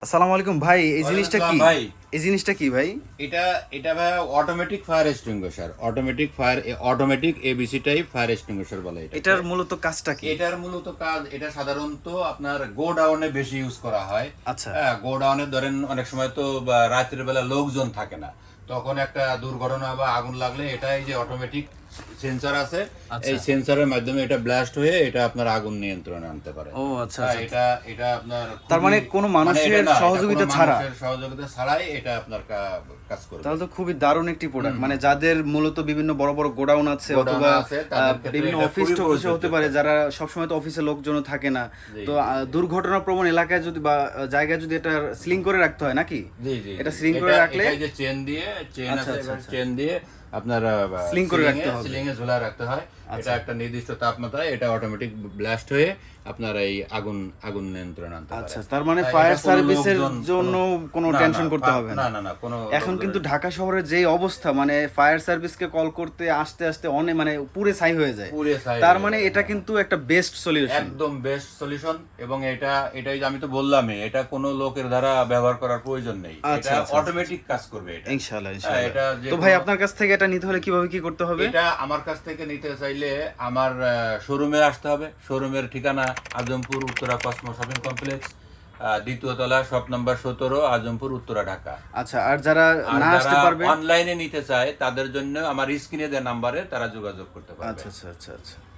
আসসালামু আলাইকুম ভাই, এই জিনিসটা কি? ভাই এই জিনিসটা কি ভাই? এটা এটা ভাই automatic fire extinguisher, automatic ABC type fire extinguisher বলে এটা। এটার মূলত কাজটা কি? এটার মূলত কাজ, এটা সাধারণত আপনার গোডাউনে বেশি ইউজ করা হয়। আচ্ছা। হ্যাঁ, গোডাউনে ধরেন অনেক সময় তো রাতের বেলা লোকজন থাকে না, তখন একটা দুর্ঘটনা বা আগুন লাগলে এটা এই যে অটোমেটিক সেন্সর আছে, এই সেন্সরের মাধ্যমে এটা ব্লাস্ট হয়ে এটা আপনার আগুন নিয়ন্ত্রণে আনতে পারে। ও আচ্ছা হ্যাঁ, আচ্ছা। এটা এটা আপনার তার মানে কোনো মানুষের এটা না, এটা সহযোগিতা কোনো ছাড়া? মানুষের সহযোগিতা ছাড়াই এটা আপনার কাজ করবে। তাহলে তো খুবই দারুণ একটি প্রোডাক্ট। মানে যাদের মূলত বিভিন্ন বড় বড় গোডাউন আছে গোডাউন অথবা আছে, তাদের ক্ষেত্রে বিভিন্ন এটা অফিস খুবই টফিসে হতে প্রযোজ্য। পারে, যারা সবসময় তো অফিসে লোকজনও থাকে না, জি, তো দুর্ঘটনা প্রবণ এলাকায় যদি বা জায়গায় যদি এটা সিলিং করে রাখতে হয় নাকি? জি জি, এটা সিলিং করে রাখলে এটা যে চেন দিয়ে, চেন আচ্ছা, আছে, আচ্ছা, আচ্ছা। চেন দিয়ে আপনার Sling করে রাখতে হবে। সিলিং এ ঝুলা রাখতে হয়। এটা একটা নির্দিষ্ট তাপমাত্রায় এটা অটোমেটিক ব্লাস্ট হয়ে আপনার এই আগুন নিয়ন্ত্রণ আনতে পারে। আচ্ছা, তার মানে এটা ফায়ার কোনো সার্ভিসের লোকজন- জন্য কোনো না, টেনশন না, করতে হবে না। না না না, কোনো এখন লোকজন- কিন্তু ঢাকা শহরের যে অবস্থা, মানে ফায়ার সার্ভিসকে কল করতে আসতে আসতে অনেক মানে পুরে ছাই হয়ে যায়। পুড়ে ছাই তার হয়ে মানে যায়, এটা হ্যাঁ। কিন্তু একটা বেস্ট সলিউশন। একদম বেস্ট সলিউশন। এবং এটাই যে আমি তো বললামই, এটা কোনো লোকের দ্বারা ব্যবহার করার প্রয়োজন নেই, আচ্ছা, এটা আচ্ছা, অটোমেটিক কাজ করবে এটা। ইনশাআল্লাহ হ্যাঁ, ইনশাআল্লাহ। এটা যে তো ভাই, কোনো- আপনার কাছ থেকে এটা নিতে হলে কিভাবে কি করতে হবে? এটা আমার কাছ থেকে নিতে চাইলে আমার শোরুমে আসতে হবে। শোরুমের ঠিকানা Azampur Uttara Cosmo shopping complex, দ্বিতীয় তলা, শপ নাম্বার 17, আজমপুর উত্তরা, ঢাকা। আচ্ছা, আর যারা আর না আসতে যারা পারবে? অনলাইনে নিতে চায় তাদের জন্য আমার স্ক্রিনে দেওয়া নাম্বারে তারা যোগাযোগ করতে পারবে। আচ্ছা আচ্ছা আচ্ছা আচ্ছা।